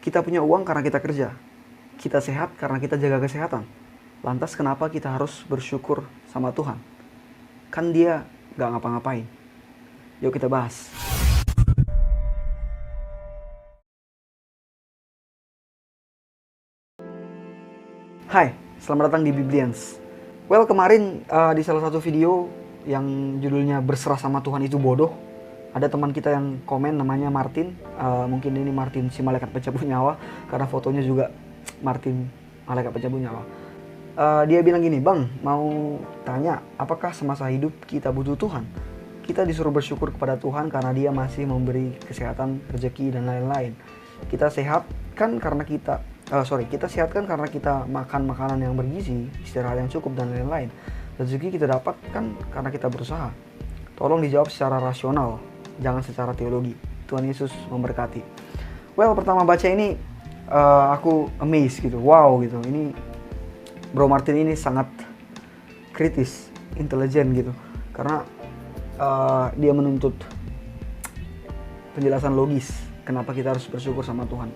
Kita punya uang karena kita kerja. Kita sehat karena kita jaga kesehatan. Lantas kenapa kita harus bersyukur sama Tuhan? Kan dia gak ngapa-ngapain. Yuk kita bahas. Hai, selamat datang di Biblians. Well, kemarin di salah satu video yang judulnya Berserah sama Tuhan itu bodoh, ada teman kita yang komen namanya Martin. Mungkin ini Martin si malaikat pencabut nyawa, karena fotonya juga Martin malaikat pencabut nyawa. Dia bilang gini, "Bang, mau tanya, apakah semasa hidup kita butuh Tuhan? Kita disuruh bersyukur kepada Tuhan karena dia masih memberi kesehatan, rezeki, dan lain-lain. Kita sehat kan karena kita sehat kan karena kita makan makanan yang bergizi, istirahat yang cukup, dan lain-lain. Rezeki kita dapat kan karena kita berusaha. Tolong dijawab secara rasional, jangan secara teologi. Tuhan Yesus memberkati." Well, pertama baca ini aku amazed gitu, wow gitu. Ini Bro Martin ini sangat kritis, intelijen gitu, karena dia menuntut penjelasan logis kenapa kita harus bersyukur sama Tuhan.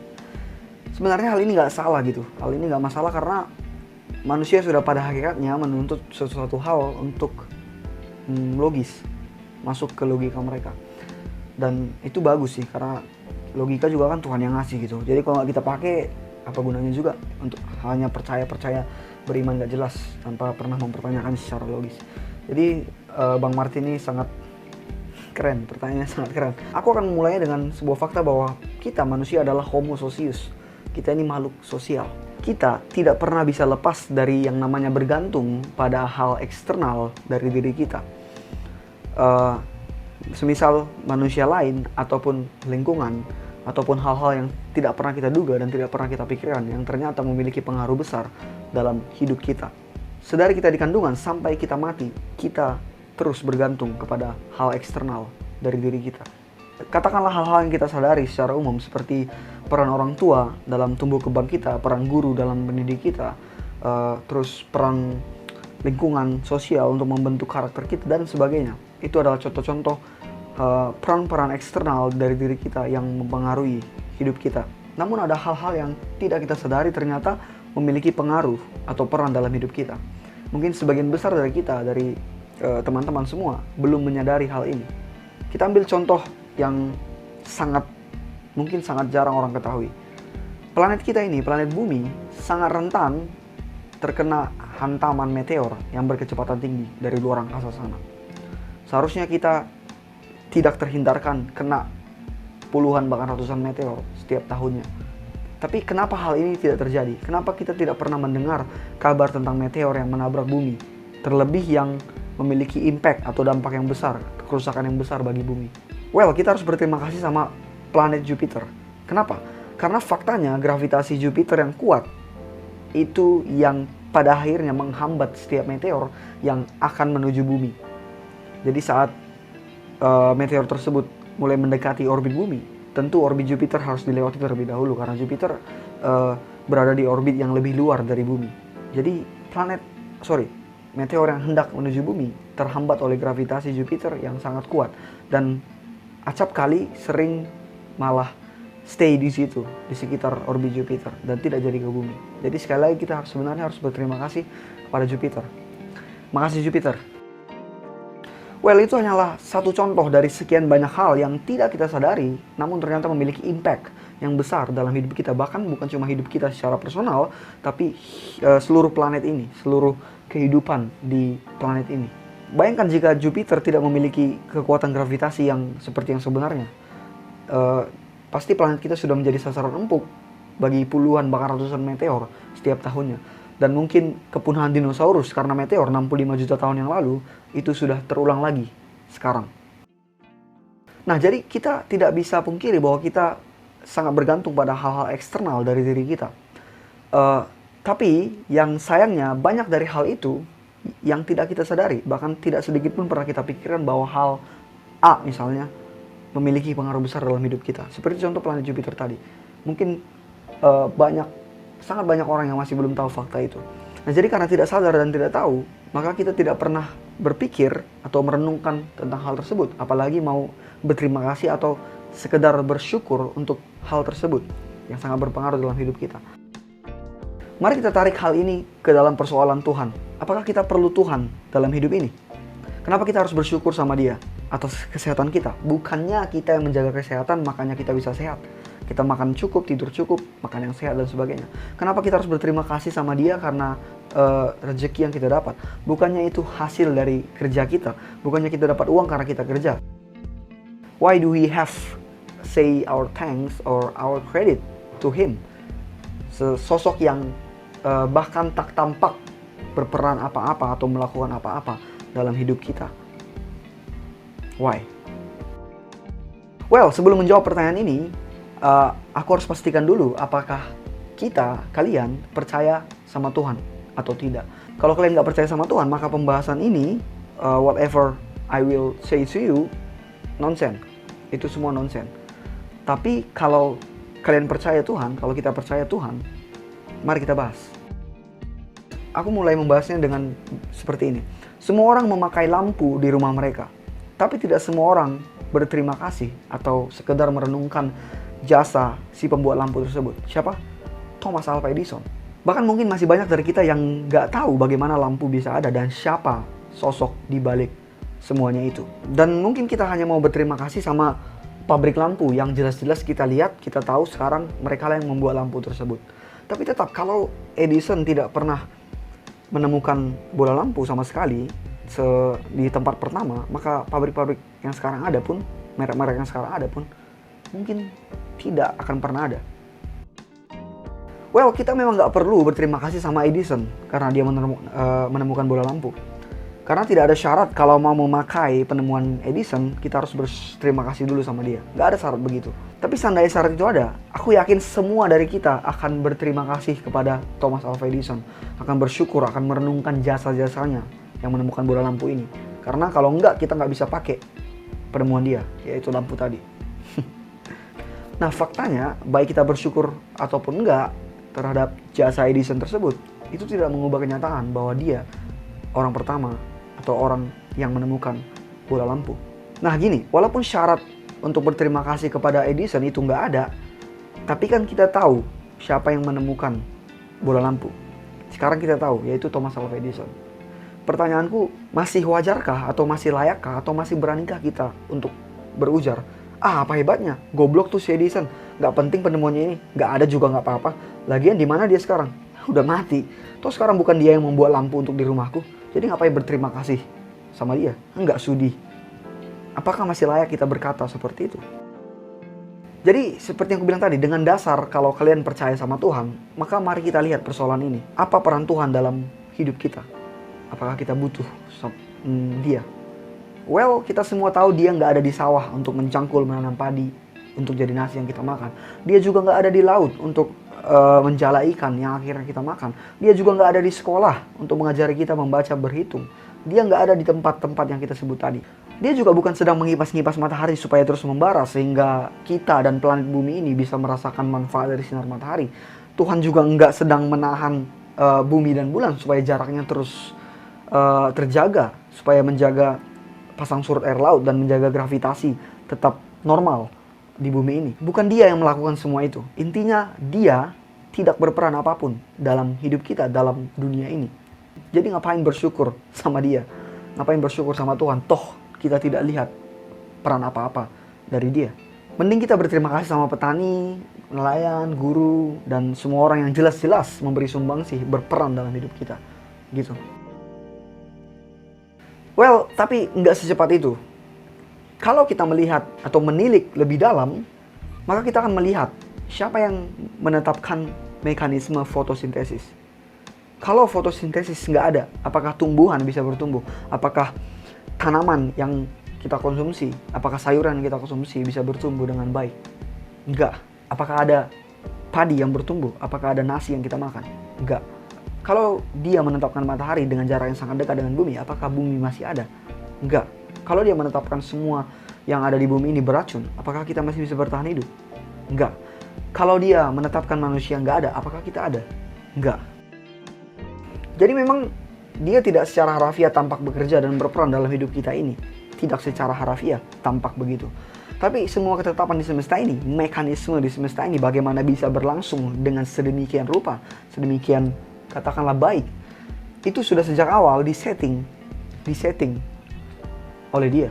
Sebenarnya hal ini nggak salah gitu, hal ini nggak masalah karena manusia sudah pada hakikatnya menuntut sesuatu hal untuk logis, masuk ke logika mereka. Dan itu bagus sih, karena logika juga kan Tuhan yang ngasih gitu. Jadi kalau nggak kita pakai, apa gunanya juga untuk hanya percaya beriman nggak jelas tanpa pernah mempertanyakan secara logis. Jadi Bang Martin ini sangat keren, pertanyaannya sangat keren. Aku akan memulainya dengan sebuah fakta bahwa kita manusia adalah homo socius. Kita ini makhluk sosial. Kita tidak pernah bisa lepas dari yang namanya bergantung pada hal eksternal dari diri kita. Semisal manusia lain, ataupun lingkungan, ataupun hal-hal yang tidak pernah kita duga dan tidak pernah kita pikirkan, yang ternyata memiliki pengaruh besar dalam hidup kita. Sedari kita di kandungan sampai kita mati, kita terus bergantung kepada hal eksternal dari diri kita. Katakanlah hal-hal yang kita sadari secara umum, seperti peran orang tua dalam tumbuh kembang kita, peran guru dalam mendidik kita, terus peran lingkungan sosial untuk membentuk karakter kita, dan sebagainya. Itu adalah contoh-contoh peran-peran eksternal dari diri kita yang mempengaruhi hidup kita. Namun ada hal-hal yang tidak kita sadari ternyata memiliki pengaruh atau peran dalam hidup kita. Mungkin sebagian besar dari kita, dari teman-teman semua, belum menyadari hal ini. Kita ambil contoh yang mungkin sangat jarang orang ketahui. Planet kita ini, planet bumi, sangat rentan terkena hantaman meteor yang berkecepatan tinggi dari luar angkasa sana. Seharusnya kita tidak terhindarkan kena puluhan bahkan ratusan meteor setiap tahunnya. Tapi kenapa hal ini tidak terjadi? Kenapa kita tidak pernah mendengar kabar tentang meteor yang menabrak bumi? Terlebih yang memiliki impact atau dampak yang besar, kerusakan yang besar bagi bumi. Well, kita harus berterima kasih sama planet Jupiter. Kenapa? Karena faktanya gravitasi Jupiter yang kuat itu yang pada akhirnya menghambat setiap meteor yang akan menuju bumi. Jadi saat meteor tersebut mulai mendekati orbit bumi, tentu orbit Jupiter harus dilewati terlebih dahulu, karena Jupiter berada di orbit yang lebih luar dari bumi. Jadi meteor yang hendak menuju bumi terhambat oleh gravitasi Jupiter yang sangat kuat, dan acap kali sering malah stay di situ, di sekitar orbit Jupiter, dan tidak jadi ke bumi. Jadi sekali lagi kita sebenarnya harus berterima kasih kepada Jupiter. Makasih Jupiter. Well, itu hanyalah satu contoh dari sekian banyak hal yang tidak kita sadari, namun ternyata memiliki impact yang besar dalam hidup kita. Bahkan bukan cuma hidup kita secara personal, tapi seluruh planet ini, seluruh kehidupan di planet ini. Bayangkan jika Jupiter tidak memiliki kekuatan gravitasi yang seperti yang sebenarnya. Pasti planet kita sudah menjadi sasaran empuk bagi puluhan bahkan ratusan meteor setiap tahunnya. Dan mungkin kepunahan dinosaurus karena meteor 65 juta tahun yang lalu itu sudah terulang lagi sekarang. Nah, jadi kita tidak bisa pungkiri bahwa kita sangat bergantung pada hal-hal eksternal dari diri kita. Tapi yang sayangnya banyak dari hal itu yang tidak kita sadari, bahkan tidak sedikit pun pernah kita pikirkan bahwa hal A misalnya memiliki pengaruh besar dalam hidup kita. Seperti contoh planet Jupiter tadi. Mungkin sangat banyak orang yang masih belum tahu fakta itu. Nah, jadi karena tidak sadar dan tidak tahu, maka kita tidak pernah berpikir atau merenungkan tentang hal tersebut, apalagi mau berterima kasih atau sekedar bersyukur untuk hal tersebut. yang sangat berpengaruh dalam hidup kita. Mari kita tarik hal ini ke dalam persoalan Tuhan. Apakah kita perlu Tuhan dalam hidup ini? Kenapa kita harus bersyukur sama Dia atas kesehatan kita? Bukannya kita yang menjaga kesehatan, makanya kita bisa sehat. Kita makan cukup, tidur cukup, makan yang sehat dan sebagainya. Kenapa kita harus berterima kasih sama Dia karena rezeki yang kita dapat? Bukannya itu hasil dari kerja kita. Bukannya kita dapat uang karena kita kerja. Why do we have say our thanks or our credit to Him? Sosok yang bahkan tak tampak berperan apa-apa atau melakukan apa-apa dalam hidup kita. Why? Well, sebelum menjawab pertanyaan ini, aku harus pastikan dulu apakah kalian percaya sama Tuhan atau tidak. Kalau kalian nggak percaya sama Tuhan, maka pembahasan ini, whatever I will say to you, nonsense. Itu semua nonsense. Tapi kalau kalian percaya Tuhan, kalau kita percaya Tuhan, mari kita bahas. Aku mulai membahasnya dengan seperti ini. Semua orang memakai lampu di rumah mereka, tapi tidak semua orang berterima kasih atau sekedar merenungkan jasa si pembuat lampu tersebut. Siapa? Thomas Alva Edison. Bahkan mungkin masih banyak dari kita yang nggak tahu bagaimana lampu bisa ada dan siapa sosok di balik semuanya itu. Dan mungkin kita hanya mau berterima kasih sama pabrik lampu yang jelas-jelas kita lihat, kita tahu sekarang mereka lah yang membuat lampu tersebut. Tapi tetap kalau Edison tidak pernah menemukan bola lampu sama sekali di tempat pertama, maka pabrik-pabrik yang sekarang ada pun, merek-merek yang sekarang ada pun, mungkin tidak akan pernah ada. Well, kita memang nggak perlu berterima kasih sama Edison karena dia menemukan bola lampu. Karena tidak ada syarat kalau mau memakai penemuan Edison, kita harus berterima kasih dulu sama dia. Nggak ada syarat begitu. Tapi seandainya syarat itu ada, aku yakin semua dari kita akan berterima kasih kepada Thomas Alva Edison. Akan bersyukur, akan merenungkan jasa-jasanya yang menemukan bola lampu ini. Karena kalau enggak, kita nggak bisa pakai penemuan dia, yaitu lampu tadi. Nah, faktanya, baik kita bersyukur ataupun enggak terhadap jasa Edison tersebut, itu tidak mengubah kenyataan bahwa dia orang pertama atau orang yang menemukan bola lampu. Nah gini, walaupun syarat untuk berterima kasih kepada Edison itu nggak ada, tapi kan kita tahu siapa yang menemukan bola lampu. Sekarang kita tahu, yaitu Thomas Alva Edison. Pertanyaanku, masih wajarkah atau masih layakkah atau masih beranikah kita untuk berujar, apa hebatnya, goblok tuh si Edison, nggak penting penemuannya ini, nggak ada juga nggak apa-apa. Lagian di mana dia sekarang? Udah mati. Toh sekarang bukan dia yang membuat lampu untuk di rumahku. Jadi ngapain berterima kasih sama dia? Enggak sudi. Apakah masih layak kita berkata seperti itu? Jadi seperti yang aku bilang tadi, dengan dasar kalau kalian percaya sama Tuhan, maka mari kita lihat persoalan ini. Apa peran Tuhan dalam hidup kita? Apakah kita butuh dia? Well, kita semua tahu dia nggak ada di sawah untuk mencangkul menanam padi untuk jadi nasi yang kita makan. Dia juga nggak ada di laut untuk menjala ikan yang akhirnya kita makan. Dia juga nggak ada di sekolah untuk mengajari kita membaca, berhitung. Dia nggak ada di tempat-tempat yang kita sebut tadi. Dia juga bukan sedang mengipas-ngipas matahari supaya terus membara sehingga kita dan planet bumi ini bisa merasakan manfaat dari sinar matahari. Tuhan juga nggak sedang menahan bumi dan bulan supaya jaraknya terus terjaga, supaya menjaga pasang surut air laut dan menjaga gravitasi tetap normal di bumi ini. Bukan dia yang melakukan semua itu. Intinya dia tidak berperan apapun dalam hidup kita, dalam dunia ini. Jadi ngapain bersyukur sama dia? Ngapain bersyukur sama Tuhan? Toh kita tidak lihat peran apa-apa dari dia. Mending kita berterima kasih sama petani, nelayan, guru, dan semua orang yang jelas-jelas memberi sumbangsih, berperan dalam hidup kita. Gitu. Well, tapi nggak secepat itu. Kalau kita melihat atau menilik lebih dalam, maka kita akan melihat siapa yang menetapkan mekanisme fotosintesis. Kalau fotosintesis nggak ada, apakah tumbuhan bisa bertumbuh? Apakah tanaman yang kita konsumsi, apakah sayuran yang kita konsumsi bisa bertumbuh dengan baik? Enggak. Apakah ada padi yang bertumbuh? Apakah ada nasi yang kita makan? Enggak. Kalau dia menetapkan matahari dengan jarak yang sangat dekat dengan bumi, apakah bumi masih ada? Enggak. Kalau dia menetapkan semua yang ada di bumi ini beracun, apakah kita masih bisa bertahan hidup? Enggak. Kalau dia menetapkan manusia nggak ada, apakah kita ada? Enggak. Jadi memang dia tidak secara harafiah tampak bekerja dan berperan dalam hidup kita ini. Tidak secara harafiah tampak begitu. Tapi semua ketetapan di semesta ini, mekanisme di semesta ini bagaimana bisa berlangsung dengan sedemikian rupa, sedemikian katakanlah baik, itu sudah sejak awal disetting oleh dia.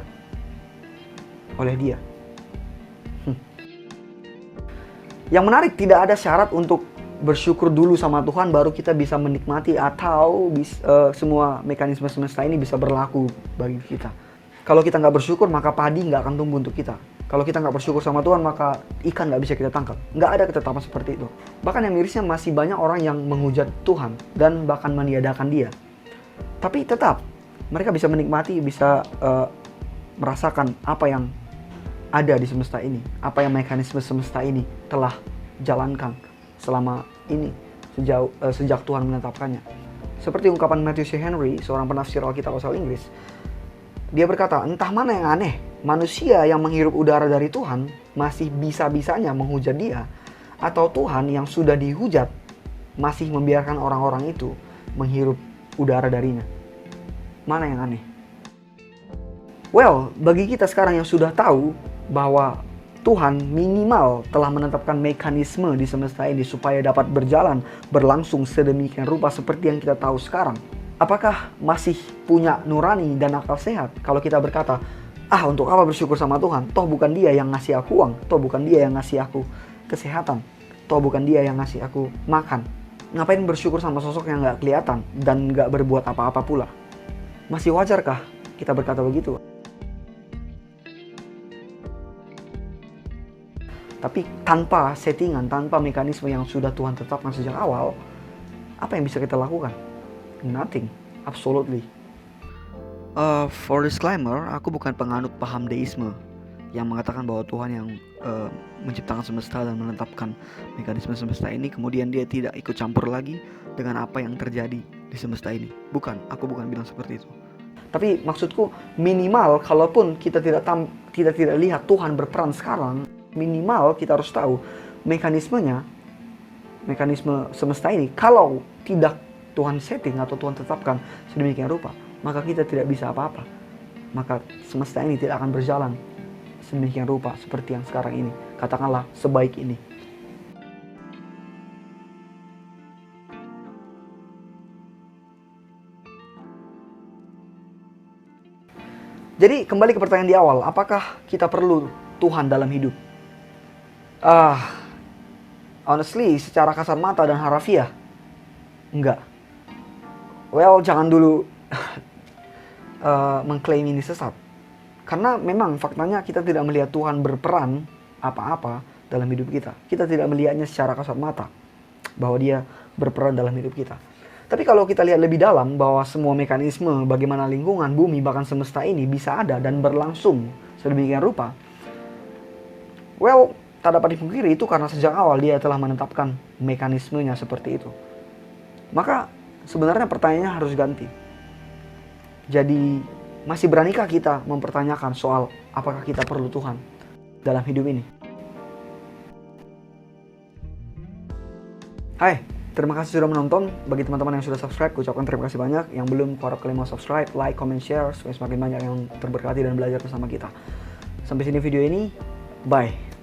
Yang menarik, tidak ada syarat untuk bersyukur dulu sama Tuhan baru kita bisa menikmati atau semua mekanisme semesta ini bisa berlaku bagi kita. Kalau kita nggak bersyukur, maka padi nggak akan tumbuh untuk kita. Kalau kita nggak bersyukur sama Tuhan, maka ikan nggak bisa kita tangkap. Nggak ada ketetapan seperti itu. Bahkan yang mirisnya masih banyak orang yang menghujat Tuhan dan bahkan meniadakan dia. Tapi tetap mereka bisa menikmati, bisa merasakan apa yang ada di semesta ini, apa yang mekanisme semesta ini telah jalankan selama ini sejak Tuhan menetapkannya. Seperti ungkapan Matthew C. Henry, seorang penafsir Alkitab asal Inggris. Dia berkata, entah mana yang aneh, manusia yang menghirup udara dari Tuhan masih bisa-bisanya menghujat dia, atau Tuhan yang sudah dihujat masih membiarkan orang-orang itu menghirup udara darinya. Mana yang aneh? Well, bagi kita sekarang yang sudah tahu bahwa Tuhan minimal telah menetapkan mekanisme di semesta ini supaya dapat berlangsung sedemikian rupa seperti yang kita tahu sekarang. Apakah masih punya nurani dan akal sehat kalau kita berkata, untuk apa bersyukur sama Tuhan? Toh bukan dia yang ngasih aku uang, toh bukan dia yang ngasih aku kesehatan, toh bukan dia yang ngasih aku makan. Ngapain bersyukur sama sosok yang gak kelihatan dan gak berbuat apa-apa pula? Masih wajarkah kita berkata begitu? Tapi tanpa settingan, tanpa mekanisme yang sudah Tuhan tetapkan sejak awal, apa yang bisa kita lakukan? Nothing, absolutely. For disclaimer, aku bukan penganut paham deisme yang mengatakan bahwa Tuhan yang menciptakan semesta dan menetapkan mekanisme semesta ini, kemudian dia tidak ikut campur lagi dengan apa yang terjadi di semesta ini. Bukan, aku bukan bilang seperti itu. Tapi maksudku minimal, kalaupun kita tidak lihat Tuhan berperan sekarang, minimal kita harus tahu mekanisme semesta ini. Kalau tidak Tuhan setting atau Tuhan tetapkan sedemikian rupa, maka kita tidak bisa apa-apa. Maka semesta ini tidak akan berjalan sedemikian rupa seperti yang sekarang ini. Katakanlah sebaik ini. Jadi kembali ke pertanyaan di awal, apakah kita perlu Tuhan dalam hidup? Honestly, secara kasar mata dan harafiah, enggak. Well, jangan dulu mengklaim ini sesat. Karena memang faktanya kita tidak melihat Tuhan berperan apa-apa dalam hidup kita. Kita tidak melihatnya secara kasat mata bahwa dia berperan dalam hidup kita. Tapi kalau kita lihat lebih dalam bahwa semua mekanisme bagaimana lingkungan, bumi, bahkan semesta ini bisa ada dan berlangsung sedemikian rupa, well, tak dapat dipungkiri itu karena sejak awal dia telah menetapkan mekanismenya seperti itu. Maka sebenarnya pertanyaannya harus ganti. Jadi masih beranikah kita mempertanyakan soal apakah kita perlu Tuhan dalam hidup ini? Hai, terima kasih sudah menonton. Bagi teman-teman yang sudah subscribe, ucapkan terima kasih banyak. Yang belum, harap kalian mau subscribe, like, comment, share supaya semakin banyak yang terberkati dan belajar bersama kita. Sampai sini video ini, bye.